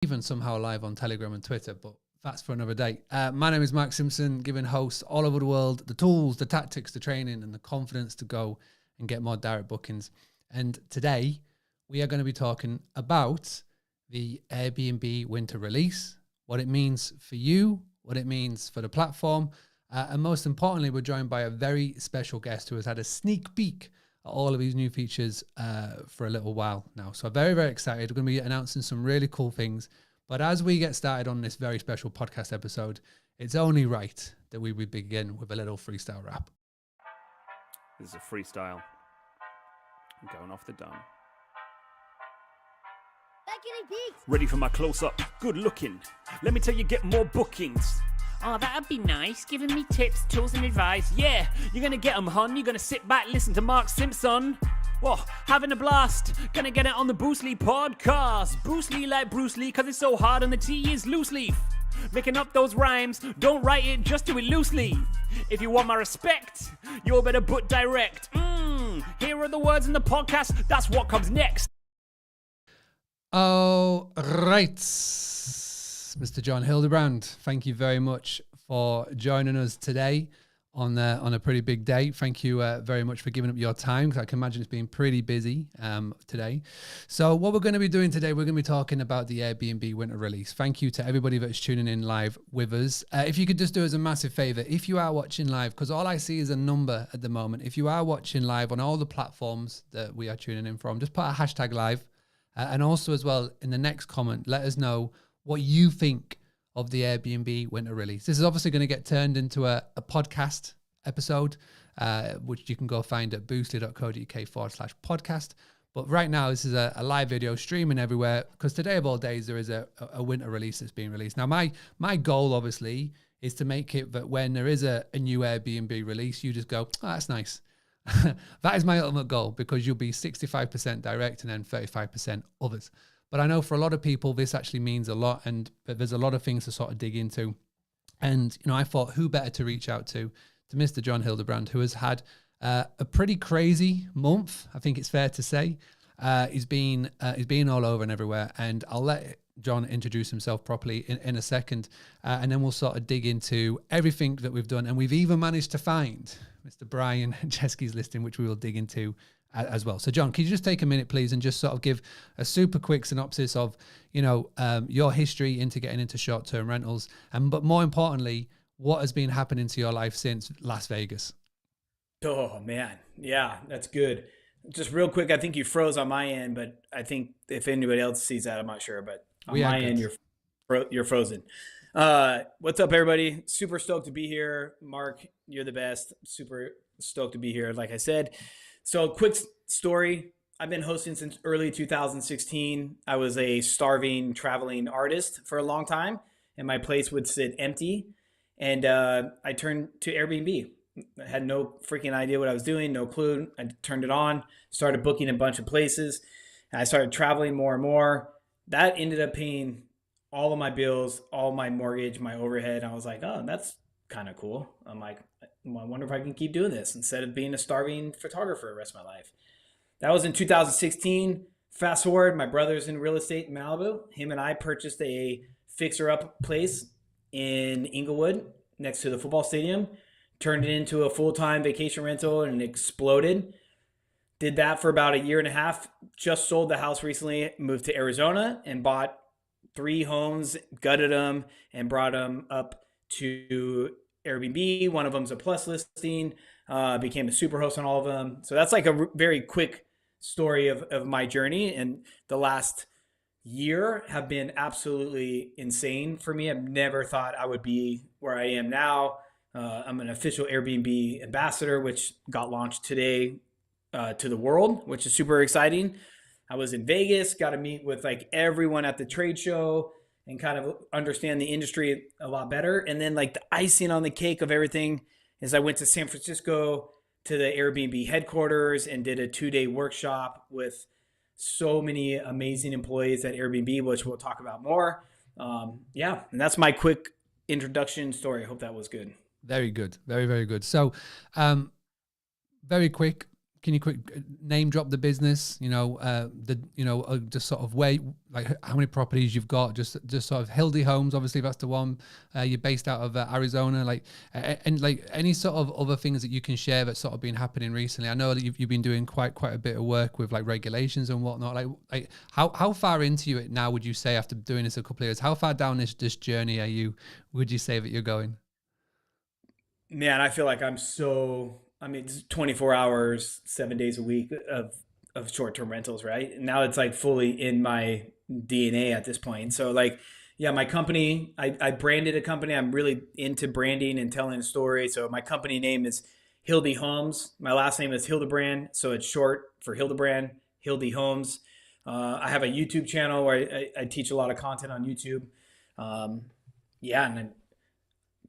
even somehow live on Telegram and Twitter, but that's for another day. My name is Mark Simpson, giving hosts all over the world the tools, the tactics, the training, and the confidence to go and get more direct bookings. And today we are going to be talking about the Airbnb Winter Release, what it means for you, what it means for the platform, and most importantly, we're joined by a very special guest who has had a sneak peek at all of these new features for a little while now. So I'm very, very excited. We're going to be announcing some really cool things. But as we get started on this very special podcast episode, it's only right that we would begin with a little freestyle rap. This is a freestyle. I'm going off the dome. Ready for my close-up? Good looking. Let me tell you, get more bookings. Oh, that'd be nice. Giving me tips, tools, and advice. Yeah, you're gonna get them, hon. You're gonna sit back, listen to Mark Simpson. Whoa, having a blast. Gonna get it on the Bruce Lee podcast. Bruce Lee like Bruce Lee, cause it's so hard and the T is loose leaf. Making up those rhymes, don't write it, just do it loosely. If you want my respect, you better put direct. Here are the words in the podcast, that's what comes next. All right, Mr. John Hildebrand, thank you very much for joining us today on a pretty big day. Thank you very much for giving up your time, because I can imagine it's been pretty busy today. So what we're going to be doing today, we're going to be talking about the Airbnb Winter Release. Thank you to everybody that's tuning in live with us. If you could just do us a massive favor, if you are watching live, because all I see is a number at the moment, if you are watching live on all the platforms that we are tuning in from, just put a hashtag live. And also as well, in the next comment, let us know what you think of the Airbnb Winter Release. This is obviously going to get turned into a podcast episode, which you can go find at boostly.co.uk/podcast. But right now, this is a live video streaming everywhere, because today of all days, there is a winter release that's being released. Now, my goal, obviously, is to make it that when there is a new Airbnb release, you just go, oh, that's nice. That is my ultimate goal, because you'll be 65% direct and then 35% others. But I know for a lot of people, this actually means a lot, and there's a lot of things to sort of dig into. And, I thought who better to reach out to Mr. John Hildebrand, who has had a pretty crazy month, I think it's fair to say. He's been all over and everywhere, and I'll let John introduce himself properly in a second, and then we'll sort of dig into everything that we've done. And we've even managed to find Mr. Brian Chesky's listing, which we will dig into as well. So John, can you just take a minute, please, and just sort of give a super quick synopsis of, your history into getting into short-term rentals, but more importantly, what has been happening to your life since Las Vegas? Oh man. Yeah, that's good. Just real quick, I think you froze on my end, but I think if anybody else sees that, I'm not sure, but on my end, you're frozen. What's up, everybody? Super stoked to be here. Mark, you're the best. Super stoked to be here, like I said. So quick story. I've been hosting since early 2016. I was a starving traveling artist for a long time, and my place would sit empty. And I turned to Airbnb. I had no freaking idea what I was doing, no clue. I turned it on, started booking a bunch of places. And I started traveling more and more. That ended up paying all of my bills, all my mortgage, my overhead. I was like, oh, that's kind of cool. I'm like, I wonder if I can keep doing this instead of being a starving photographer the rest of my life. That was in 2016. Fast forward, my brother's in real estate in Malibu. Him and I purchased a fixer-up place in Inglewood next to the football stadium. Turned it into a full-time vacation rental, and it exploded. Did that for about a year and a half. Just sold the house recently, moved to Arizona, and bought 3 homes, gutted them, and brought them up to Airbnb. One of them's a plus listing, became a super host on all of them. So that's like a very quick story of my journey. And the last year have been absolutely insane for me. I've never thought I would be where I am now. I'm an official Airbnb ambassador, which got launched today to the world, which is super exciting. I was in Vegas, got to meet with like everyone at the trade show and kind of understand the industry a lot better. And then like the icing on the cake of everything is I went to San Francisco to the Airbnb headquarters and did a 2-day workshop with so many amazing employees at Airbnb, which we'll talk about more. And that's my quick introduction story. I hope that was good. Very good. Very, very good. So very quick, can you quick name drop the business? Just sort of where, like how many properties you've got, just sort of Hildy Homes, obviously that's the one. You're based out of Arizona, and like any sort of other things that you can share that's sort of been happening recently. I know that you've been doing quite a bit of work with like regulations and whatnot. Like how far into it now would you say, after doing this a couple of years, how far down this journey would you say that you're going? Man, I feel like it's 24 hours, 7 days a week of short-term rentals, right? Now it's like fully in my DNA at this point. So like, yeah, my company, I branded a company. I'm really into branding and telling a story. So my company name is Hildy Homes. My last name is Hildebrand. So it's short for Hildebrand, Hildy Homes. I have a YouTube channel where I teach a lot of content on YouTube. And I'm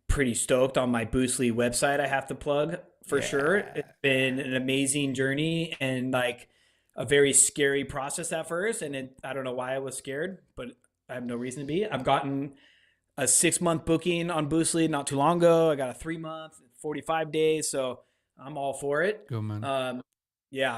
pretty stoked on my Boostly website. I have to plug for sure. It's been an amazing journey and like a very scary process at first. And I don't know why I was scared, but I have no reason to be. I've gotten a 6-month booking on Boostly not too long ago. I got a 3-month, 45 days. So I'm all for it. Good, man.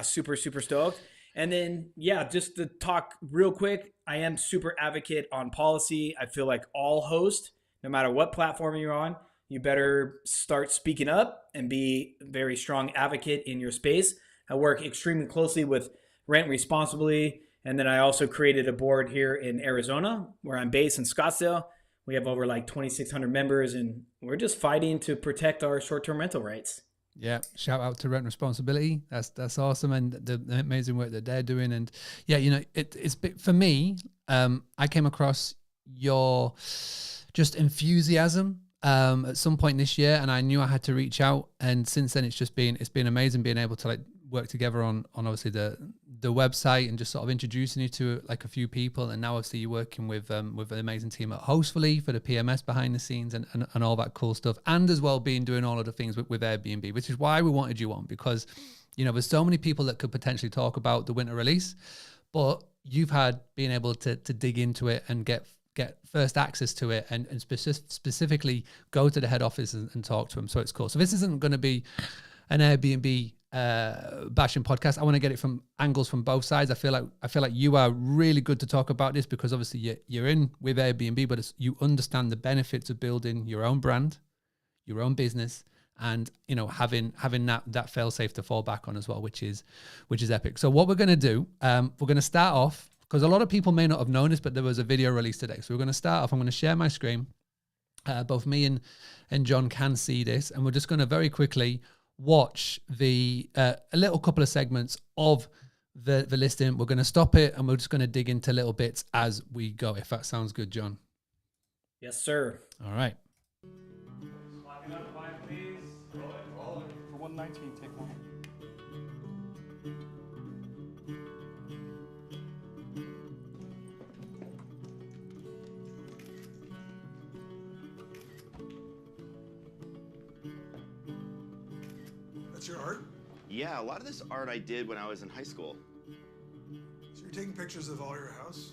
Super, super stoked. And then, just to talk real quick, I am super advocate on policy. I feel like all hosts, no matter what platform you're on, you better start speaking up and be a very strong advocate in your space. I work extremely closely with Rent Responsibly. And then I also created a board here in Arizona, where I'm based in Scottsdale. We have over like 2,600 members, and we're just fighting to protect our short-term rental rights. Yeah, shout out to Rent Responsibly. That's awesome, and the amazing work that they're doing. And it's for me. I came across your just enthusiasm at some point this year, and I knew I had to reach out. And since then, it's been amazing being able to like work together on obviously the website and just sort of introducing you to like a few people. And now obviously you're working with an amazing team at Hostfully for the PMS behind the scenes and all that cool stuff, and as well doing all of the things with Airbnb, which is why we wanted you on, because there's so many people that could potentially talk about the winter release, but you've had being able to dig into it and get first access to it and specifically go to the head office and talk to them. So it's cool. So this isn't going to be an Airbnb bashing podcast. I want to get it from angles from both sides. I feel like you are really good to talk about this, because obviously you're in with Airbnb, but you understand the benefits of building your own brand, your own business, and having that fail safe to fall back on as well, which is epic. So what we're going to do, we're going to start off, because a lot of people may not have known this, but there was a video released today. So we're going to start off. I'm going to share my screen. Both me and John can see this, and we're just going to very quickly watch a little couple of segments of the listing. We're going to stop it, and we're just going to dig into little bits as we go, if that sounds good, John. Yes, sir. All right. Lock it up, 5, please. Roll it. For 119, take 1. Your art? Yeah, a lot of this art I did when I was in high school. So you're taking pictures of all your house?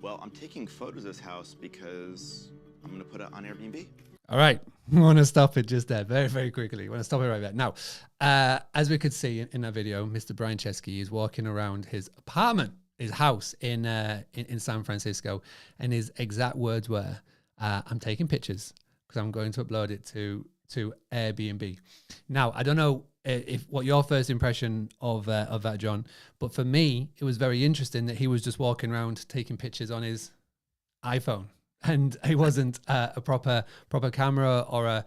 Well, I'm taking photos of this house because I'm going to put it on Airbnb. All right. I want to stop it just there very, very quickly. I want to stop it right there. Now, as we could see in that video, Mr. Brian Chesky is walking around his apartment, his house in San Francisco, and his exact words were, I'm taking pictures because I'm going to upload it to Airbnb. Now, I don't know what your first impression of that, John, but for me, it was very interesting that he was just walking around taking pictures on his iPhone, and it wasn't a proper camera or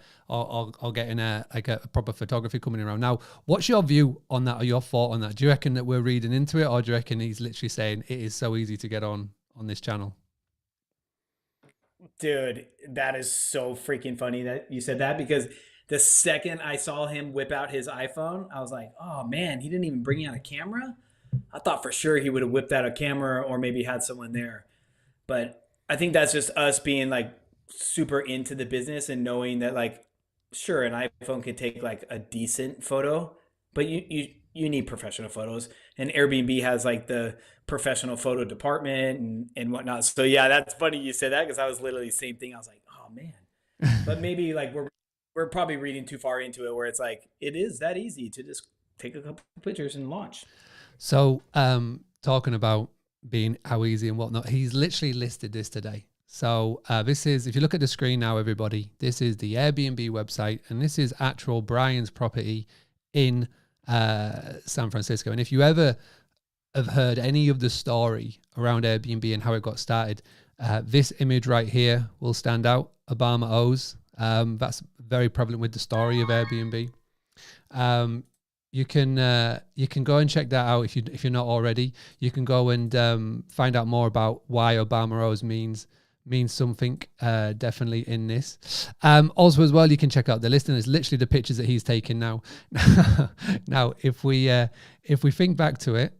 getting a proper photography coming around. Now, what's your view on that, or your thought on that? Do you reckon that we're reading into it, or do you reckon he's literally saying it is so easy to get on this channel? Dude, that is so freaking funny that you said that, because the second I saw him whip out his iPhone, I was like, oh man, he didn't even bring out a camera? I thought for sure he would have whipped out a camera or maybe had someone there. But I think that's just us being like super into the business and knowing that, like, sure, an iPhone can take like a decent photo, but you need professional photos, and Airbnb has like the professional photo department and whatnot. So yeah, that's funny you said that, because I was literally the same thing. I was like, oh man, but maybe like we're probably reading too far into it, where it's like, it is that easy to just take a couple pictures and launch. So talking about being how easy and whatnot, he's literally listed this today. So this is, if you look at the screen now, everybody, this is the Airbnb website, and this is actual Brian's property in San Francisco. And if you ever have heard any of the story around Airbnb and how it got started, this image right here will stand out, Obama O's. That's very prevalent with the story of Airbnb. You can go and check that out if you're not already. You can go and find out more about why Obama O's means something definitely in this. Also as well, you can check out the list, and it's literally the pictures that he's taken now. Now, if we think back to it,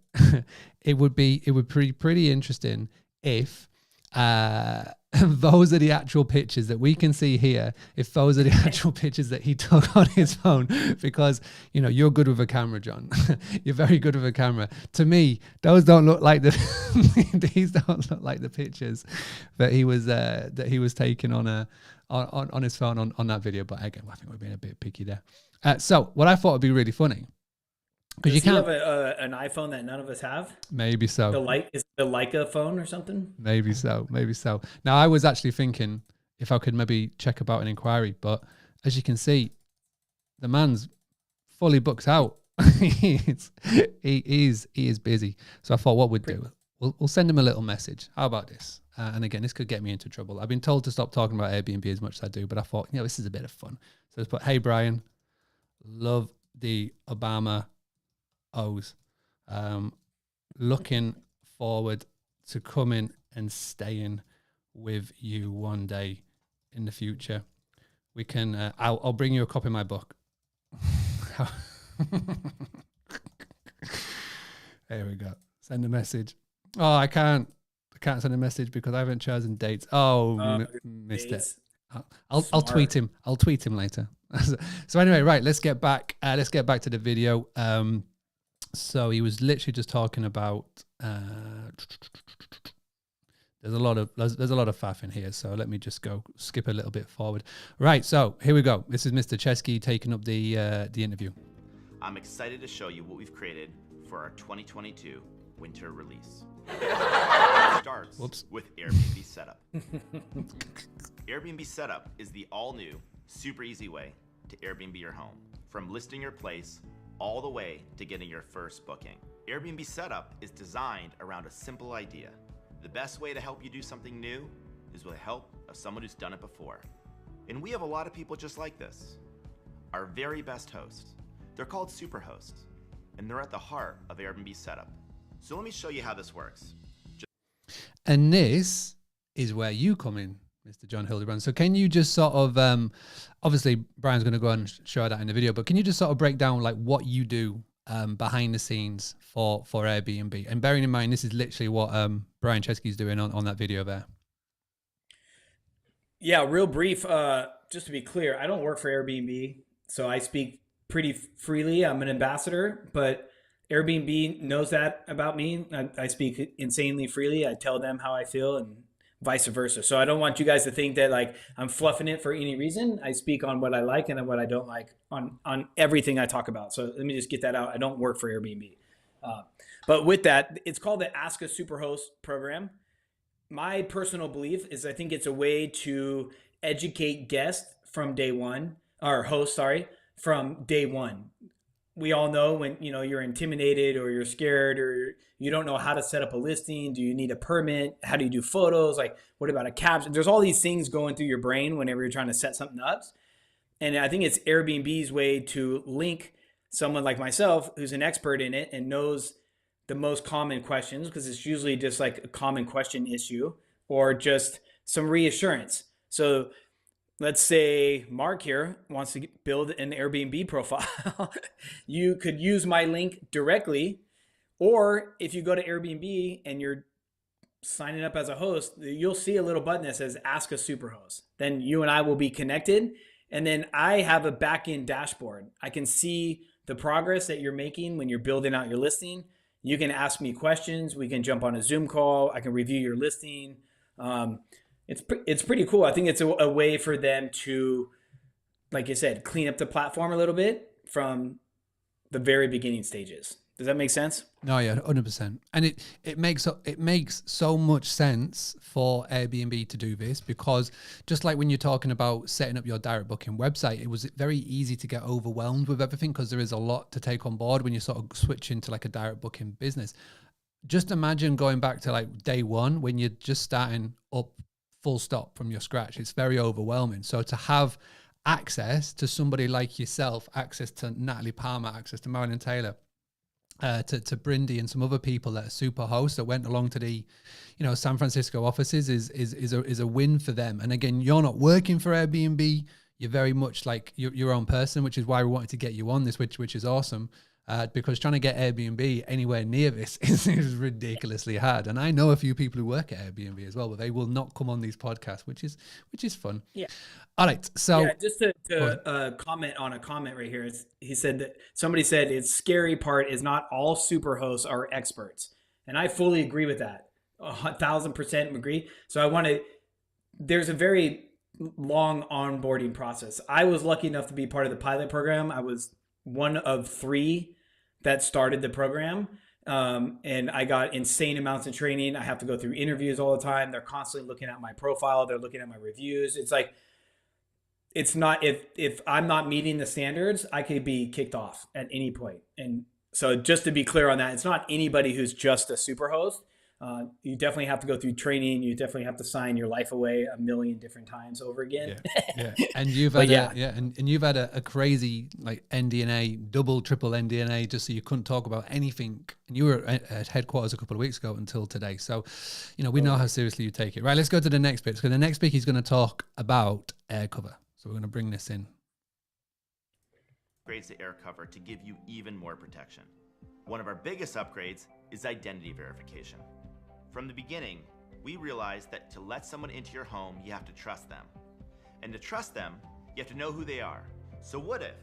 it would be pretty interesting if those are the actual pictures that we can see here, if those are the actual pictures that he took on his phone, because, you know, you're good with a camera, John. You're very good with a camera. To me, those don't look like these don't look like the pictures that he was taking on his phone on that video. But again, I think we're being a bit picky there. So what I thought would be really funny, because you can't have an iPhone that none of us have. Maybe so. Is the Leica phone or something? Maybe so. Now, I was actually thinking if I could maybe check about an inquiry, but as you can see, the man's fully booked out. He is busy. So I thought what we'd do, we'll send him a little message. How about this? And again, this could get me into trouble. I've been told to stop talking about Airbnb as much as I do, but I thought, this is a bit of fun. So let's put, hey, Brian, love the Obama O's. Looking forward to coming and staying with you one day in the future. We can. I'll bring you a copy of my book. There we go. Send a message. Oh, I can't send a message because I haven't chosen dates. Oh, missed it. I'll tweet him. I'll tweet him later. So anyway, right. Let's get back to the video. So he was literally just talking about. There's a lot of faff in here. So let me just skip a little bit forward. Right. So here we go. This is Mr. Chesky taking up the interview. I'm excited to show you what we've created for our 2022 winter release. It starts with Airbnb Setup. Airbnb Setup is the all-new, super easy way to Airbnb your home. From listing your place all the way to getting your first booking. Airbnb Setup is designed around a simple idea. The best way to help you do something new is with the help of someone who's done it before. And we have a lot of people just like this. Our very best hosts. They're called super hosts, and they're at the heart of Airbnb Setup. So let me show you how this works. And this is where you come in, Mr. John Hildebrand. So can you just sort of, obviously Brian's going to go and show that in the video, but can you just sort of break down like what you do behind the scenes for Airbnb? And bearing in mind, this is literally what Brian Chesky's doing on that video there. Yeah, real brief. Just to be clear, I don't work for Airbnb, so I speak pretty freely. I'm an ambassador, but Airbnb knows that about me. I speak insanely freely. I tell them how I feel and vice versa. So I don't want you guys to think that like I'm fluffing it for any reason. I speak on what I like and what I don't like on everything I talk about. So let me just get that out. I don't work for Airbnb. But with that, it's called the Ask a Superhost program. My personal belief is I think it's a way to educate guests from day one, or hosts, sorry, from day one. We all know when you're intimidated or you're scared or you don't know how to set up a listing. Do you need a permit? How do you do photos? Like, what about a caption? There's all these things going through your brain whenever you're trying to set something up. And I think it's Airbnb's way to link someone like myself who's an expert in it and knows the most common questions, because it's usually just like a common question issue or just some reassurance. So let's say Mark here wants to build an Airbnb profile. You could use my link directly, or if you go to Airbnb and you're signing up as a host, you'll see a little button that says Ask a Superhost. Then you and I will be connected, and then I have a back-end dashboard. I can see the progress that you're making when you're building out your listing. You can ask me questions. We can jump on a Zoom call. I can review your listing. It's pretty cool. I think it's a way for them to, like you said, clean up the platform a little bit from the very beginning stages. Does that make sense? No, yeah, 100%. And it makes so much sense for Airbnb to do this, because just like when you're talking about setting up your direct booking website, it was very easy to get overwhelmed with everything because there is a lot to take on board when you sort of switch into like a direct booking business. Just imagine going back to like day one when you're just starting up full stop from your scratch. It's very overwhelming. So to have access to somebody like yourself, access to Natalie Palmer, access to Marilyn Taylor, to Brindy and some other people that are super hosts that went along to the, San Francisco offices is a win for them. And again, you're not working for Airbnb. You're very much like your own person, which is why we wanted to get you on this, which is awesome. Because trying to get Airbnb anywhere near this is ridiculously hard. And I know a few people who work at Airbnb as well, but they will not come on these podcasts, which is fun. Yeah. All right. So just to comment on a comment right here, he said that somebody said its scary part is not all super hosts are experts. And I fully agree with that. 1,000% agree. So there's a very long onboarding process. I was lucky enough to be part of the pilot program. I was one of 3 that started the program. And I got insane amounts of training. I have to go through interviews all the time. They're constantly looking at my profile. They're looking at my reviews. It's like, it's not, if I'm not meeting the standards, I could be kicked off at any point. And so just to be clear on that, it's not anybody who's just a super host. You definitely have to go through training. You definitely have to sign your life away a million different times over again. Yeah. And you've had and you've had a crazy like NDNA, double, triple NDNA, just so you couldn't talk about anything. And you were at headquarters a couple of weeks ago until today. So, we know how seriously you take it. Right, let's go to the next bit. So the next bit, he's going to talk about air cover. So we're going to bring this in. Upgrades to air cover to give you even more protection. One of our biggest upgrades is identity verification. From the beginning, we realized that to let someone into your home, you have to trust them. And to trust them, you have to know who they are. So what if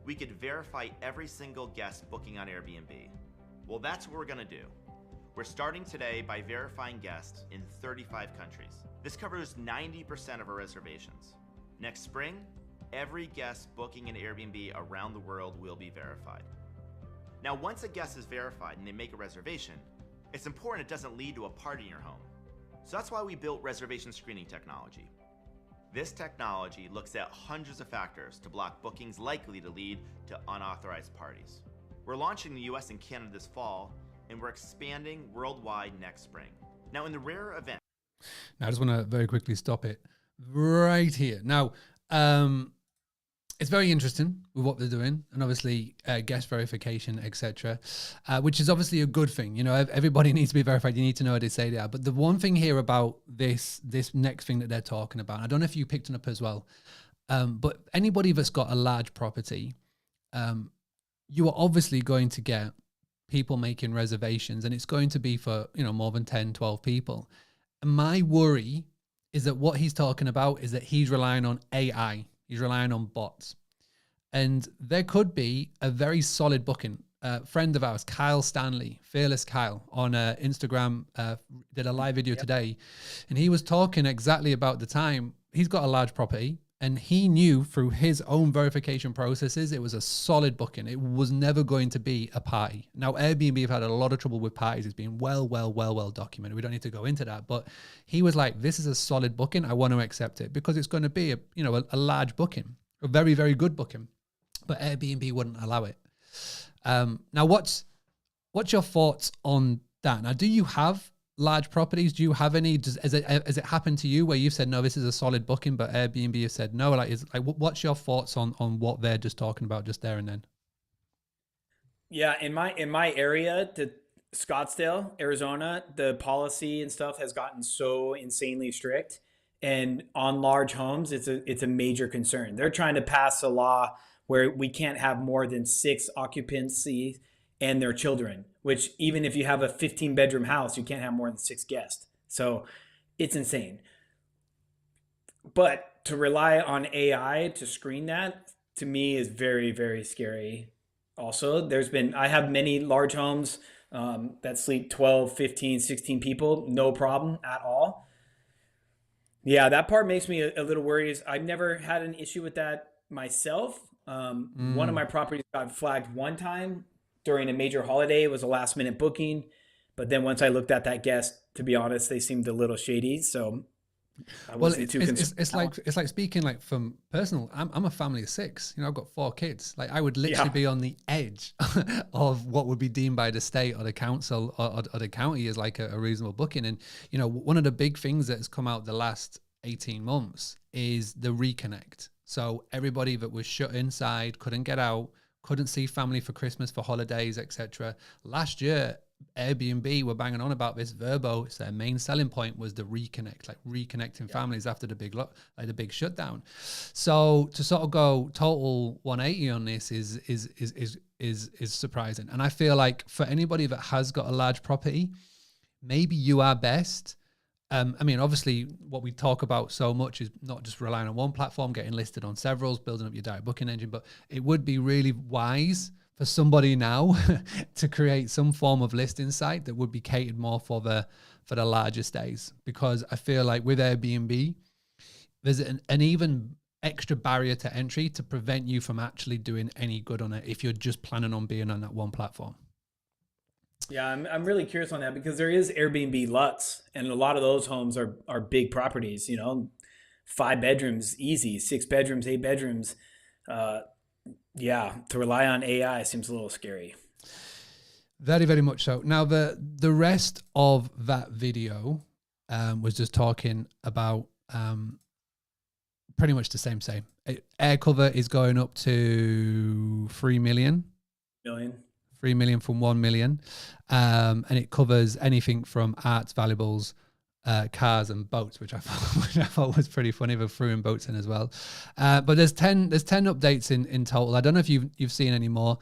we could verify every single guest booking on Airbnb? Well, that's what we're going to do. We're starting today by verifying guests in 35 countries. This covers 90% of our reservations. Next spring, every guest booking an Airbnb around the world will be verified. Now, once a guest is verified and they make a reservation, it's important it doesn't lead to a party in your home. So that's why we built reservation screening technology. This technology looks at hundreds of factors to block bookings likely to lead to unauthorized parties. We're launching in the US and Canada this fall, and we're expanding worldwide next spring. Now, in the rare event... Now, I just want to very quickly stop it right here. Now, it's very interesting with what they're doing, and obviously guest verification, etc., which is obviously a good thing. Everybody needs to be verified. You need to know how they say they are. But the one thing here about this next thing that they're talking about, I don't know if you picked it up as well, but anybody that's got a large property, you are obviously going to get people making reservations, and it's going to be for more than 10, 12 people. And my worry is that what he's talking about is that he's relying on AI. He's relying on bots. And there could be a very solid booking. Friend of ours, Kyle Stanley, Fearless Kyle, on Instagram, did a live video today. And he was talking exactly about the time. He's got a large property, and he knew through his own verification processes, it was a solid booking. It was never going to be a party. Now, Airbnb have had a lot of trouble with parties. It's been well documented. We don't need to go into that. But he was like, this is a solid booking. I want to accept it because it's going to be a large booking, a very, very good booking. But Airbnb wouldn't allow it. Now, what's your thoughts on that? Now, do you have large properties? Do you have any? Has it happened to you where you've said, no, this is a solid booking, but Airbnb has said no? What's your thoughts on what they're just talking about just there and then? Yeah, in my area, the Scottsdale, Arizona, the policy and stuff has gotten so insanely strict, and on large homes, it's a major concern. They're trying to pass a law where we can't have more than 6 occupancy and their children, which even if you have a 15-bedroom house, you can't have more than 6 guests. So it's insane. But to rely on AI to screen that, to me, is very, very scary. Also, I have many large homes that sleep 12, 15, 16 people, no problem at all. Yeah, that part makes me a little worried. I've never had an issue with that myself. One of my properties got flagged one time during a major holiday. It was a last minute booking. But then once I looked at that guest, to be honest, they seemed a little shady. So I wasn't too concerned. It's like speaking like from personal. I'm a family of 6. You know, I've got 4 kids. Like I would literally be on the edge of what would be deemed by the state or the council or the county as like a reasonable booking. And you know, one of the big things that has come out the last 18 months is the reconnect. So everybody that was shut inside, couldn't get out, couldn't see family for Christmas, for holidays, etc. Last year, Airbnb were banging on about this. Verbo, it's their main selling point was the reconnect, like reconnecting families after the big shutdown. So to sort of go total 180 on this is surprising. And I feel like for anybody that has got a large property, maybe you are best. I mean, obviously, what we talk about so much is not just relying on one platform, getting listed on several, building up your direct booking engine, but it would be really wise for somebody now to create some form of listing site that would be catered more for the larger stays. Because I feel like with Airbnb, there's an even extra barrier to entry to prevent you from actually doing any good on it if you're just planning on being on that one platform. Yeah, I'm really curious on that because there is Airbnb Lutz, and a lot of those homes are big properties, you know, 5 bedrooms, easy, 6 bedrooms, 8 bedrooms. Yeah, to rely on AI seems a little scary. Very, very much so. Now, the rest of that video was just talking about pretty much the same. Air cover is going up to 3 million. 3 million from 1 million. And it covers anything from arts, valuables, cars and boats, which I thought was pretty funny. They threw in boats in as well. But there's 10 updates in total. I don't know if you've seen any more.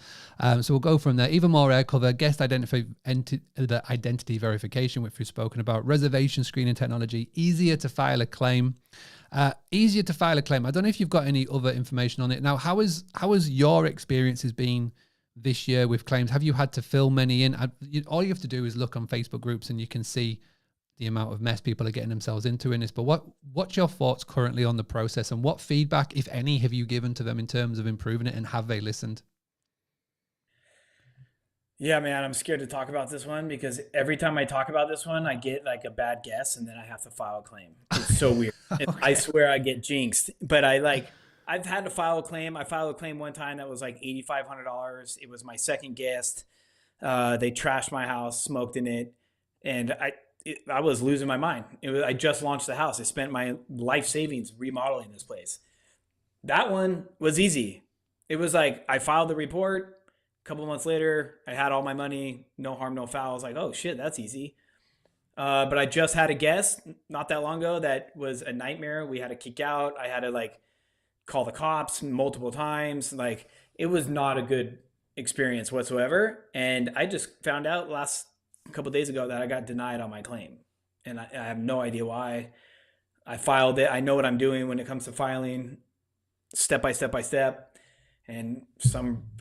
So we'll go from there. Even more air cover, guest identity verification, which we've spoken about, reservation screening technology, easier to file a claim. I don't know if you've got any other information on it. Now, how has your experiences been this year with claims? Have you had to fill many in? All you have to do is look on Facebook groups and you can see the amount of mess people are getting themselves into in this. But what's your thoughts currently on the process, and what feedback, if any, have you given to them in terms of improving it, and have they listened? Yeah, man, I'm scared to talk about this one because every time I talk about this one, I get like a bad guess and then I have to file a claim. It's so weird. Okay. I swear I get jinxed, but I've had to file a claim. I filed a claim one time that was like $8,500. It was my second guest. They trashed my house, smoked in it, and I was losing my mind. I just launched the house. I spent my life savings remodeling this place. That one was easy. It was like I filed the report. A couple of months later, I had all my money. No harm, no foul. I was like, oh shit, that's easy. But I just had a guest not that long ago that was a nightmare. We had to kick out. I had to call the cops multiple times. It was not a good experience whatsoever. And I just found out last couple of days ago that I got denied on my claim. And I have no idea why. I filed it. I know what I'm doing when it comes to filing, step by step. And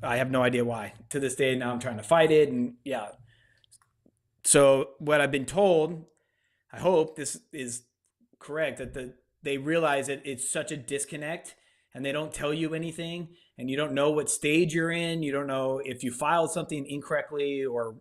I have no idea why. To this day, now I'm trying to fight it. And yeah. So what I've been told, I hope this is correct, that they realize that it's such a disconnect and they don't tell you anything, and you don't know what stage you're in. You don't know if you filed something incorrectly or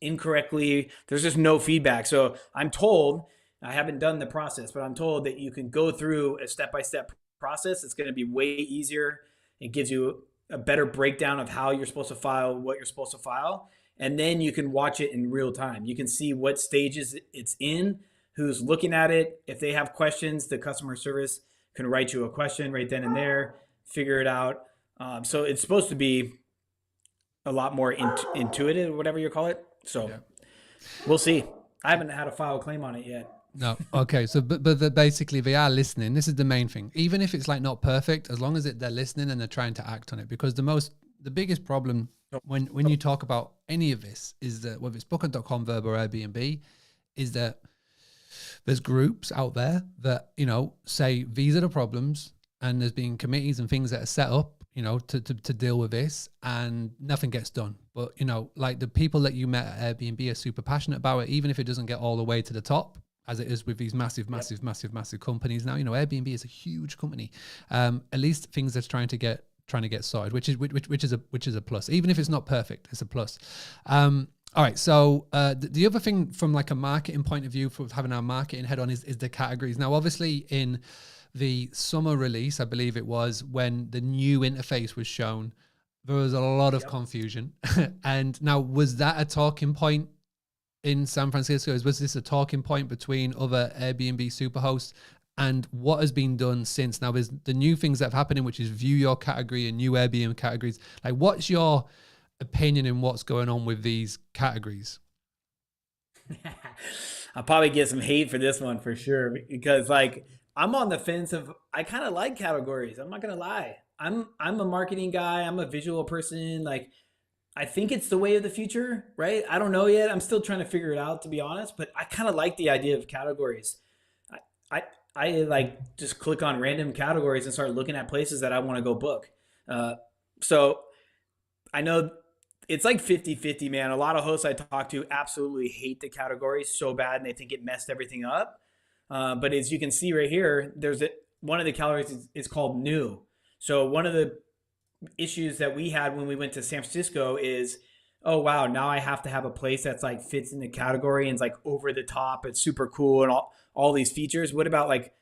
incorrectly. There's just no feedback. So I'm told, I haven't done the process, but I'm told that you can go through a step-by-step process. It's going to be way easier. It gives you a better breakdown of how you're supposed to file, what you're supposed to file. And then you can watch it in real time. You can see what stages it's in, who's looking at it. If they have questions, the customer service can write you a question right then and there, figure it out. So it's supposed to be a lot more intuitive, whatever you call it. So We'll see. I haven't had to file a claim on it yet. No. Okay. So, but basically they are listening. This is the main thing. Even if it's not perfect, as long as they're listening and they're trying to act on it, because the biggest problem when you talk about any of this is that whether it's Booking.com, Verb or Airbnb, is that there's groups out there that, say these are the problems, and there's been committees and things that are set up, to deal with this, and nothing gets done. But, the people that you met at Airbnb are super passionate about it, even if it doesn't get all the way to the top, as it is with these massive companies now. Airbnb is a huge company. At least things that's trying to get trying to get sorted, which is a plus. Even if it's not perfect, it's a plus. All right. So the other thing from like a marketing point of view, for having our marketing head on, is the categories. Now, obviously, in the summer release, I believe it was, when the new interface was shown, there was a lot of confusion. And now, was that a talking point in San Francisco? Was this a talking point between other Airbnb superhosts? And what has been done since? Now, there's the new things that have happened, which is view your category and new Airbnb categories. Like, what's your opinion in what's going on with these categories? I'll probably get some hate for this one for sure, because like I'm on the fence of, I kind of like categories. I'm not gonna lie. I'm a marketing guy. I'm a visual person. Like, I think it's the way of the future, right? I don't know yet. I'm still trying to figure it out, to be honest. But I kind of like the idea of categories. I like just click on random categories and start looking at places that I want to go book. So I know it's like 50-50, man. A lot of hosts I talk to absolutely hate the categories so bad, and they think it messed everything up. But as you can see right here, one of the categories is called new. So one of the issues that we had when we went to San Francisco is, oh wow, now I have to have a place that's like fits in the category and it's like over the top, it's super cool and all these features. What about like,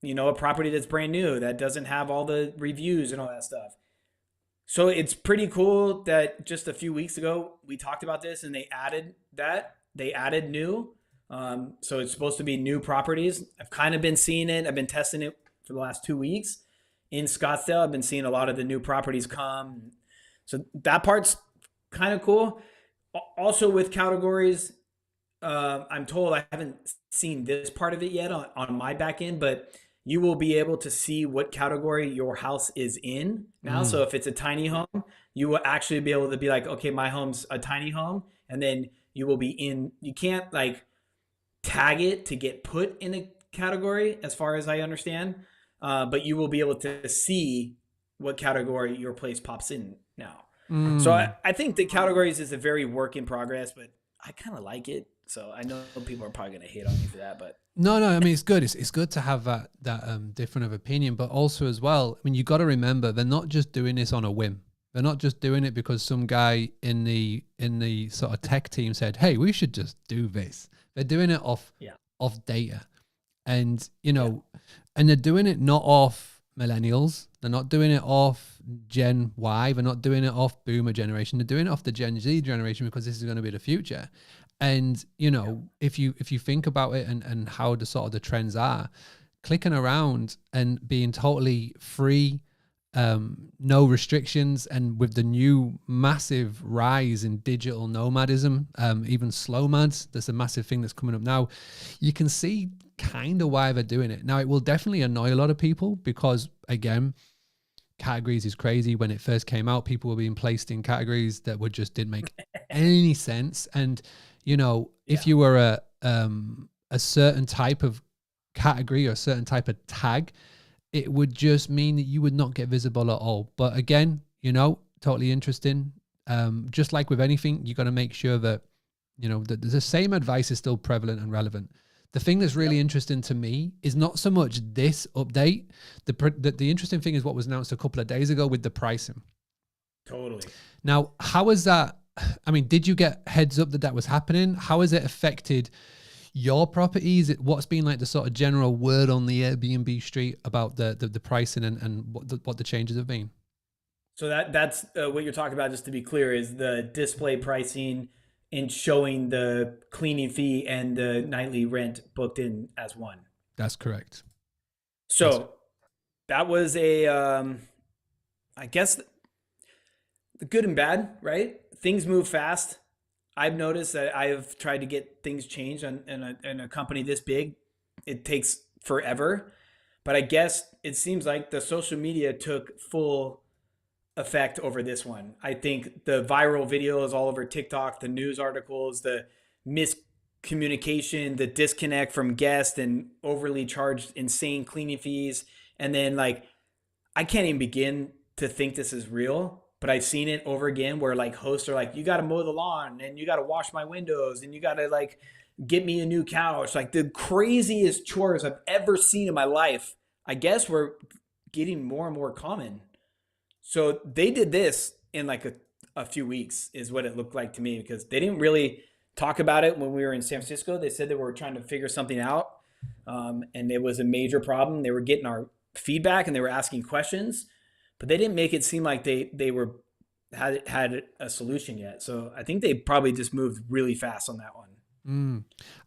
a property that's brand new that doesn't have all the reviews and all that stuff? So it's pretty cool that just a few weeks ago we talked about this and they added that. They added new. So it's supposed to be new properties. I've kind of been seeing it. I've been testing it for the last 2 weeks. In Scottsdale, I've been seeing a lot of the new properties come. So that part's kind of cool. Also with categories, I'm told, I haven't seen this part of it yet on my back end, but you will be able to see what category your house is in now. So if it's a tiny home, you will actually be able to be like, okay, my home's a tiny home. And then you will be you can't like tag it to get put in a category as far as I understand. But you will be able to see what category your place pops in now. So I think the categories is a very work in progress, but I kind of like it. So I know people are probably going to hate on me for that, but no, I mean, it's good. It's good to have that different of opinion, but also as well, I mean, you got to remember, they're not just doing this on a whim. They're not just doing it because some guy in the sort of tech team said, hey, we should just do this. They're doing it off data. And, and they're doing it not off millennials. They're not doing it off Gen Y. They're not doing it off boomer generation. They're doing it off the Gen Z generation because this is going to be the future. And, if you think about it and how the sort of the trends are, clicking around and being totally free, no restrictions, and with the new massive rise in digital nomadism, even slow mads, there's a massive thing that's coming up now. You can see kind of why they're doing it. Now, it will definitely annoy a lot of people because, again, categories is crazy. When it first came out, people were being placed in categories that didn't make any sense. And, if you were a certain type of category or a certain type of tag, it would just mean that you would not get visible at all. But again, totally interesting. Just like with anything, you got to make sure that, that the same advice is still prevalent and relevant. The thing that's really interesting to me is not so much this update. The interesting thing is what was announced a couple of days ago with the pricing. Totally. Now, how is that? I mean, did you get heads up that was happening? How has it affected your properties? What's been like the sort of general word on the Airbnb street about the pricing and what the changes have been? So that's what you're talking about, just to be clear, is the display pricing and showing the cleaning fee and the nightly rent booked in as one. That's correct. So that was I guess the good and bad, right? Things move fast. I've noticed that I've tried to get things changed in a company this big. It takes forever. But I guess it seems like the social media took full effect over this one. I think the viral videos all over TikTok, the news articles, the miscommunication, the disconnect from guests and overly charged insane cleaning fees. And then like, I can't even begin to think this is real. But I've seen it over again where like hosts are like, you got to mow the lawn and you got to wash my windows and you got to like get me a new couch. Like the craziest chores I've ever seen in my life. I guess we're getting more and more common. So they did this in like a few weeks is what it looked like to me, because they didn't really talk about it when we were in San Francisco. They said they were trying to figure something out. And it was a major problem. They were getting our feedback and they were asking questions, but they didn't make it seem like they were had a solution yet. So I think they probably just moved really fast on that one.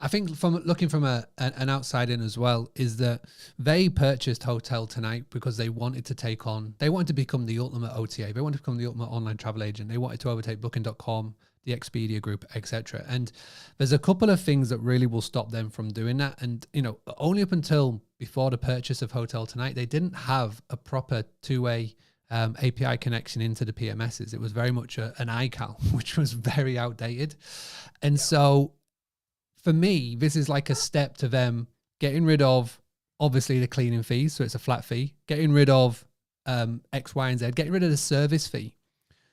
I think from looking from an outside in as well, is that they purchased Hotel Tonight because they wanted to become the ultimate OTA. They wanted to become the ultimate online travel agent. They wanted to overtake Booking.com, the Expedia Group, etc. And there's a couple of things that really will stop them from doing that. And, only up until before the purchase of Hotel Tonight, they didn't have a proper two-way API connection into the PMSs. It was very much an iCal, which was very outdated. And so for me, this is like a step to them getting rid of, obviously, the cleaning fees. So it's a flat fee, getting rid of X, Y, and Z, getting rid of the service fee.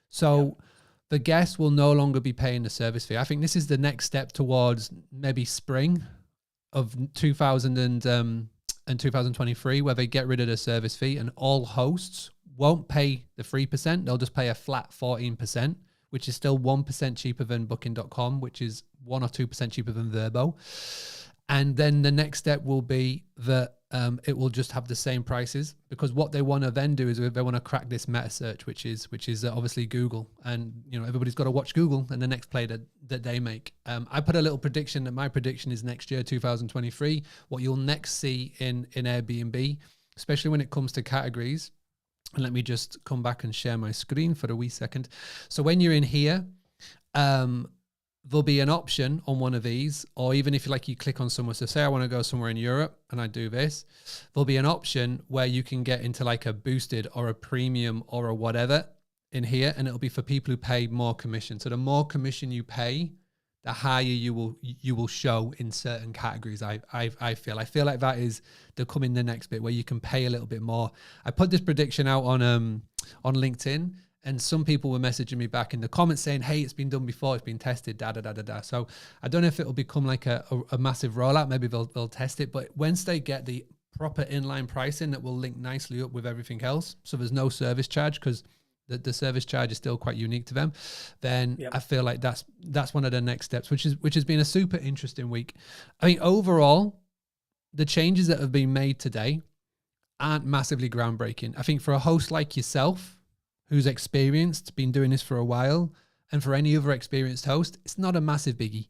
So the guest will no longer be paying the service fee. I think this is the next step towards maybe spring of 2023, where they get rid of the service fee and all hosts won't pay the 3%. They'll just pay a flat 14%, which is still 1% cheaper than Booking.com, which is 1 or 2% cheaper than Verbo. And then the next step will be that it will just have the same prices, because what they want to then do is they want to crack this meta search, which is obviously Google. And, everybody's got to watch Google and the next play that they make. I put a little prediction that my prediction is next year, 2023, what you'll next see in Airbnb, especially when it comes to categories. And let me just come back and share my screen for a wee second. So when you're in here, there'll be an option on one of these, or even if you click on somewhere. So say I want to go somewhere in Europe and I do this, there'll be an option where you can get into like a boosted or a premium or a whatever in here. And it'll be for people who pay more commission. So the more commission you pay, the higher you will show in certain categories. I feel like that is the coming the next bit, where you can pay a little bit more. I put this prediction out on LinkedIn, and some people were messaging me back in the comments saying, hey, it's been done before, it's been tested, da da da da da. So I don't know if it'll become like a massive rollout. Maybe they'll test it, but once they get the proper inline pricing that will link nicely up with everything else, so there's no service charge, because the service charge is still quite unique to them, then I feel like that's one of the next steps, which has been a super interesting week. I mean, overall, the changes that have been made today aren't massively groundbreaking. I think for a host like yourself, who's experienced, been doing this for a while, and for any other experienced host, it's not a massive biggie.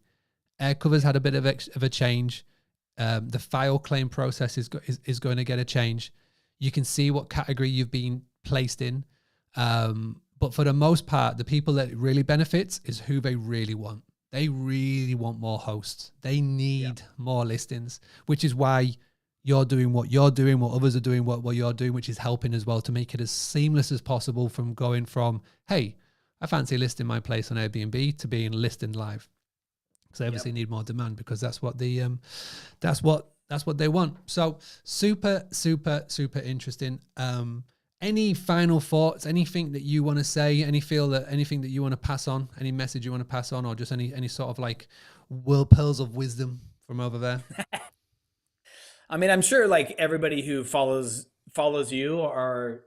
Aircover's had a bit of a change. The file claim process is going to get a change. You can see what category you've been placed in. But for the most part, the people that it really benefits is who they really want. They really want more hosts. They need more listings, which is why you're doing what you're doing, what others are doing, what you're doing, which is helping as well to make it as seamless as possible, from going from, hey, I fancy listing my place on Airbnb, to being listed live. Because they obviously need more demand, because that's what that's what they want. So super, super, super interesting. Any final thoughts? Anything that you want to say? Anything that you want to pass on? Any message you want to pass on, or just any sort of like pearls of wisdom from over there? I mean, I'm sure like everybody who follows you are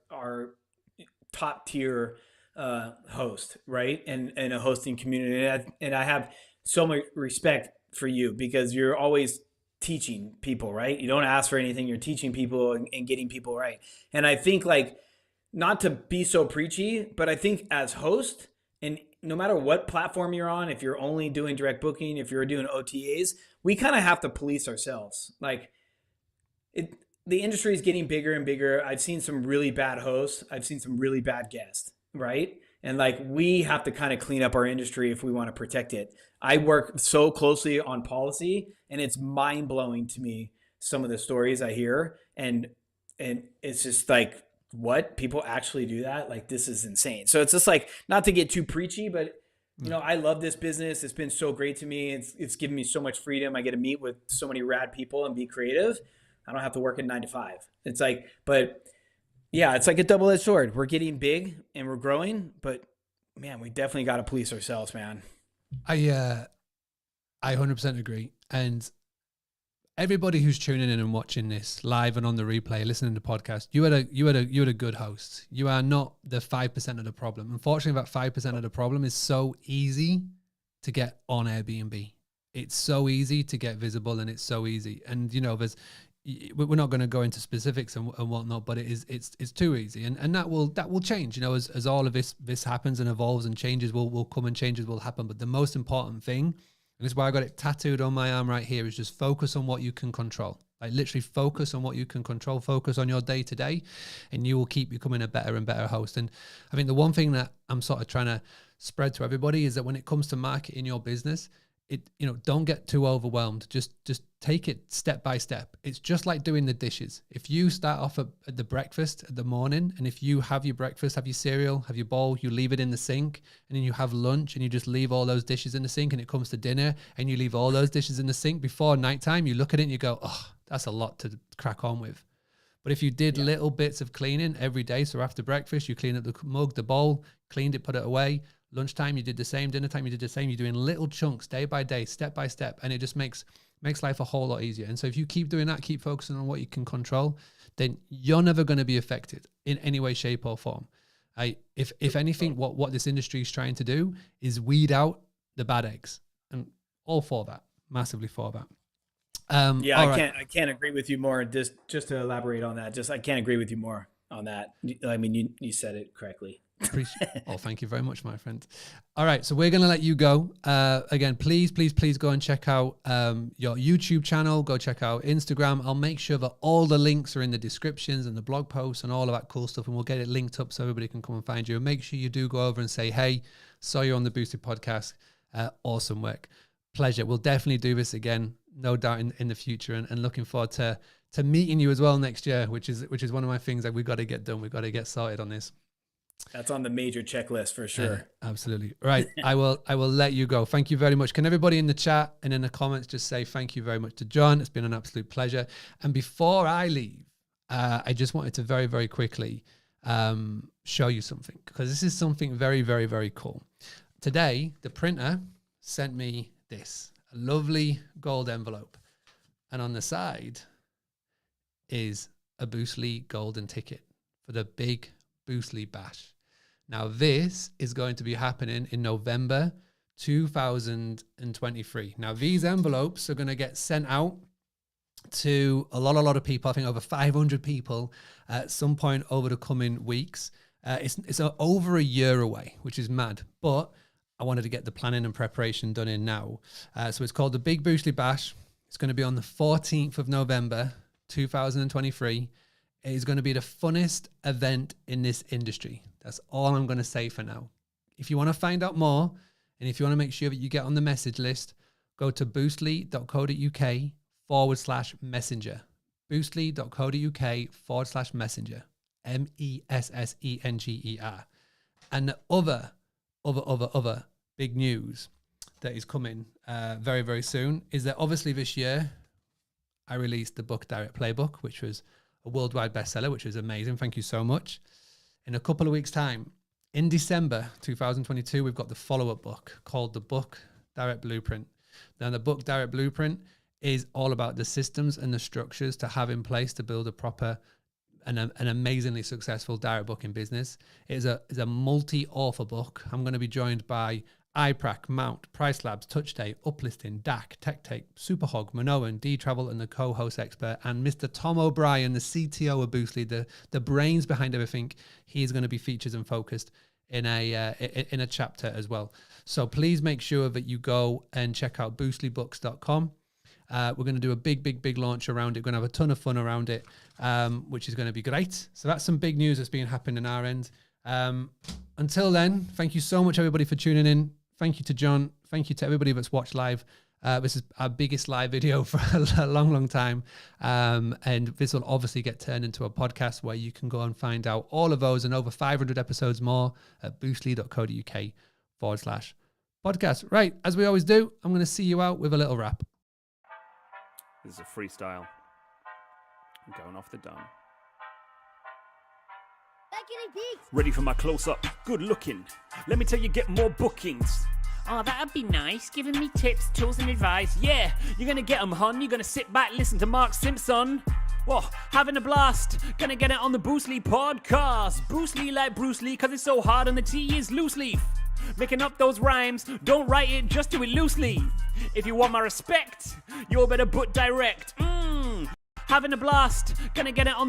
top tier host, right? And a hosting community, and I have so much respect for you, because you're always teaching people, right? You don't ask for anything, you're teaching people and getting people right. And I think, like, not to be so preachy, but I think as host, and no matter what platform you're on, if you're only doing direct booking, if you're doing OTAs, we kind of have to police ourselves. Like, the industry is getting bigger and bigger. I've seen some really bad hosts. I've seen some really bad guests, right? And like, we have to kind of clean up our industry if we want to protect it. I work so closely on policy, and it's mind blowing to me, some of the stories I hear. And it's just like, what? People actually do that? Like, this is insane. So it's just like, not to get too preachy, but I love this business. It's been so great to me. It's given me so much freedom. I get to meet with so many rad people and be creative. I don't have to work at 9 to 5. It's like, but yeah, it's like a double-edged sword. We're getting big and we're growing, but man, we definitely got to police ourselves, man. I 100% agree. And everybody who's tuning in and watching this live and on the replay, listening to the podcast, you had a good host. You are not the 5% of the problem. Unfortunately, that 5% of the problem is so easy to get on Airbnb. It's so easy to get visible, and it's so easy. And we're not going to go into specifics and whatnot, but it's too easy, and that will change. As all of this happens and evolves, and changes will come and changes will happen. But the most important thing, and this is why I got it tattooed on my arm right here, is just focus on what you can control. Like literally focus on what you can control. Focus on your day to day, and you will keep becoming a better and better host. And I think the one thing that I'm sort of trying to spread to everybody is that when it comes to marketing your business, don't get too overwhelmed. Just take it step by step. It's just like doing the dishes. If you start off at the breakfast at the morning, and if you have your breakfast, have your cereal, have your bowl, you leave it in the sink, and then you have lunch and you just leave all those dishes in the sink, and it comes to dinner and you leave all those dishes in the sink before nighttime, you look at it and you go, oh, that's a lot to crack on with. But if you did little bits of cleaning every day, so after breakfast, you clean up the mug, the bowl, cleaned it, put it away. Lunchtime, you did the same. Dinner time, you did the same. You're doing little chunks day by day, step by step, and it just makes life a whole lot easier. And so if you keep doing that, keep focusing on what you can control, then you're never going to be affected in any way, shape, or form. If anything, what this industry is trying to do is weed out the bad eggs, and all for that, massively for that. I can't agree with you more. Just to elaborate on that, I can't agree with you more on that. I mean, you said it correctly. Oh, thank you very much, my friend. All right, so we're going to let you go. Again, please go and check out your YouTube channel. Go check out Instagram. I'll make sure that all the links are in the descriptions and the blog posts and all of that cool stuff, and we'll get it linked up so everybody can come and find you. And make sure you do go over and say, hey, saw you on the Boosted podcast. Awesome work. Pleasure. We'll definitely do this again, no doubt in the future, and looking forward to meeting you as well next year, which is one of my things that we've got to get done. We've got to get started on this. That's on the major checklist for sure. Absolutely. Right. I will let you go. Thank you very much. Can everybody in the chat and in the comments just say thank you very much to John? It's been an absolute pleasure. And before I leave, I just wanted to very, very quickly show you something, because this is something very, very, very cool. Today, the printer sent me this, a lovely gold envelope. And on the side is a Boostly golden ticket for the big Boostly Bash. Now, this is going to be happening in November 2023. Now, these envelopes are going to get sent out to a lot of people. I think over 500 people at some point over the coming weeks. It's over a year away, which is mad. But I wanted to get the planning and preparation done in now. So it's called the Big Boostly Bash. It's going to be on the 14th of November 2023. It is going to be the funnest event in this industry. That's all I'm going to say for now. If you want to find out more, and if you want to make sure that you get on the message list, go to boostly.co.uk/messenger. boostly.co.uk/messenger. MESSENGER. And the other big news that is coming very, very soon is that obviously this year I released the book Direct Playbook, which was a worldwide bestseller, which is amazing. Thank you so much. In a couple of weeks' time, in December 2022, we've got the follow-up book called the book Direct Blueprint. Now, the book Direct Blueprint is all about the systems and the structures to have in place to build a proper and an amazingly successful direct booking business. It is a multi-author book. I'm going to be joined by iPrac, Mount, Price Labs, TouchStay, Uplisting, DAC, TechTape, Superhog, Minoan, D-Travel, and the co-host expert, and Mr. Tom O'Brien, the CTO of Boostly, the brains behind everything. He's going to be featured and focused in a chapter as well. So please make sure that you go and check out boostlybooks.com. We're going to do a big launch around it. We're going to have a ton of fun around it, which is going to be great. So that's some big news that's been happening on our end. Until then, thank you so much, everybody, for tuning in. Thank you to John. Thank you to everybody that's watched live. This is our biggest live video for a long time. And this will obviously get turned into a podcast where you can go and find out all of those and over 500 episodes more at boostly.co.uk/podcast. Right, as we always do, I'm going to see you out with a little rap. This is a freestyle. I'm going off the dome. Ready for my close-up? Good looking. Let me tell you, get more bookings. Oh, that'd be nice, giving me tips, tools, and advice. Yeah, you're gonna get them, hon. You're gonna sit back, listen to Mark Simpson. Whoa, having a blast. Gonna get it on the Bruce Lee podcast. Bruce Lee like Bruce Lee, cause it's so hard and the T is loose leaf. Making up those rhymes, don't write it, just do it loosely. If you want my respect, you better put direct. Having a blast. Gonna get it on